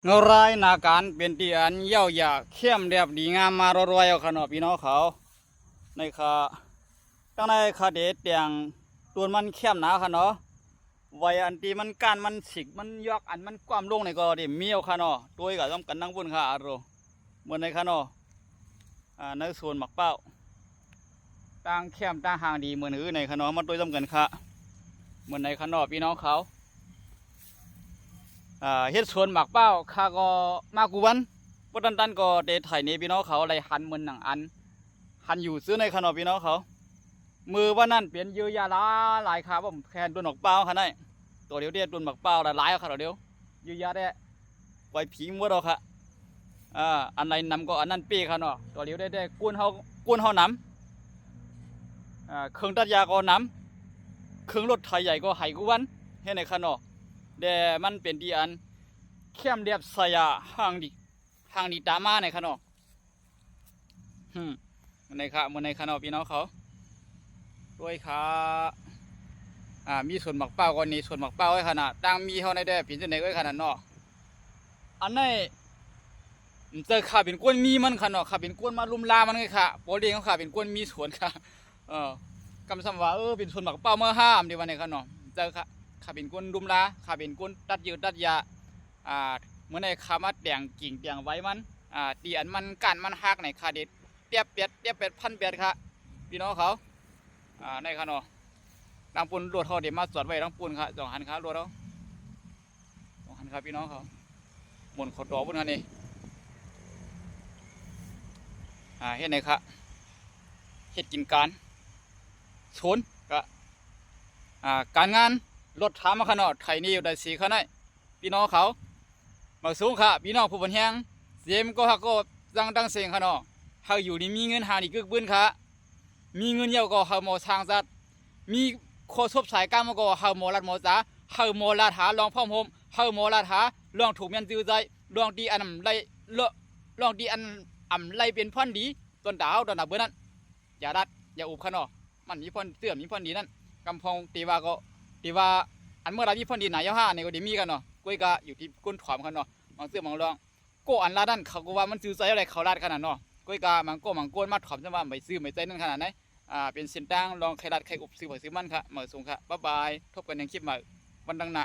เงารายนาการเป็นตีอันเย้าหยาเข้มเรียบดีงามมารวยเอาขนมพี่น้องเขาในขาตั้งในขาเด็ดเตียงตัวมันเข้มหนาขนาะไว้อันที่มันการมันฉิกมันยอกอันมันความลงในก็เดี๋ยวมีเอาขนาะตัวก็ต้องกันนั่งบนขาอารมณ์เหมือนในขนาะในส่วนหมักเป้าตั้งเข้มตั้งห่างดีเหมือนหือในขนาะมันตัวต้องกันค่ะเหมือนในขนาะพี่น้องเขาเฮ็ดสวนหมากเป้าข้าก็มากูวันปตันก็เดทไถนี่พี่น้องเขาอะไรหันมือหนังอันหันอยู่ซื้อในขนมพี่น้องเขามือว่านั่นเปลี่ยนเยอะยาหลายขาผมแคนตัวหนกเป้าขนาดตัวเดียวเดียวตัวหมากเป้าหลายขาเดียวเยอะยาได้ไว้ผีมัวดอกค่ะอันไหนนำก็อันนั้นปีขนาดตัวเดียวได้กุ้นเขานำเครื่องตัดยาก็นำเครื่องรถไถใหญ่ก็ไห้กูวันให้ในขนาดเดมันเป็นดีอันเข้มเรียบสยาห่างดีตามาในขนมในค่ะมันในขนมพี่น้องเขาด้วยค่ะมีส่วนหมักเป้าก่อนนี้ส่วนหมักเป้าไว้ขนาดตั้งมีเขาในได้ผินจะไหนไว้ขนาดเนาะอันนี้เจอขาเป็นก้นมีมันขนาดขาเป็นก้นมาลุมลามันไงค่ะโปรเลียงเขาขาเป็นก้นมีส่วนค่ะกำสัมว่าเป็นส่วนหมักเป้าเมื่อห้ามดีวันในขนมเจอค่ะขาเป็นก้นดุมลาขาเป็นก้นตัดยืดตัดยาเมื่อในขามาแดงกิ่งแดงไว้มันตีอันมันกันมันหักในขาเด็ดเตียบเป็ดพันเป็ดค่ะพี่น้องเขาในขนมดังปุ่นรวดเขาเดี๋ยวมาสวดไว้ดังปุ่นค่ะ2 หันขารวดเขา2 หันขาพี่น้องเขาหมุนขดดอกปุ่นค่ะนี่เฮ็ดไหนค่ะเฮ็ดกินการชนก็การงานรถถามมาขนาดไถนี่อยู่ได้4 ขนาดพี่น้องเขามาสูงค่ะพี่น้องผู้บรรแหงเสียมก็ฮักก็ดังเสียงขนาดเฮาอยู่นี่มีเงินหานี่กึกบื้นค่ะมีเงินเยอะก็เฮาหมอทางจัดมีโคชบสายก้ามก็เฮาหมอลัดหมอจ๋าเฮาหมอลาดหาลองพ่อมโฮมเฮาหมอลาดหาลองถูกเมียนจื้อใจลองดีอันไล่ลองดีอันไล่เป็นพันดีต้นดาวต้นดาวเบื้อนั้นอย่าดัดอย่าอุบขนาดมันมีพันเสื่อมมีพันดีนั่นกำพงตีว่าอันเมื่อไรมีพันดีไหนย่าในก็ดีมีกันเนาะกุ้ยก็อยู่ที่ก้นถอมกันเนาะบางเสื่อมบางรองโกอันลาดันเขาก็ว่ามันซื้อใจอะไรเขาลาดขนาดเนาะกุ้ยก็มังโกนมาถอมจะว่าไม่ซื้อไม่ใจนั่นขนาดไหนเป็นเส้นตั้งลองใครรัดใครอุบซื้อไผ่ซื้อมันค่ะเหมือนสูงค่ะบ๊ายบายทบกันในคลิปใหม่วันดังหน้า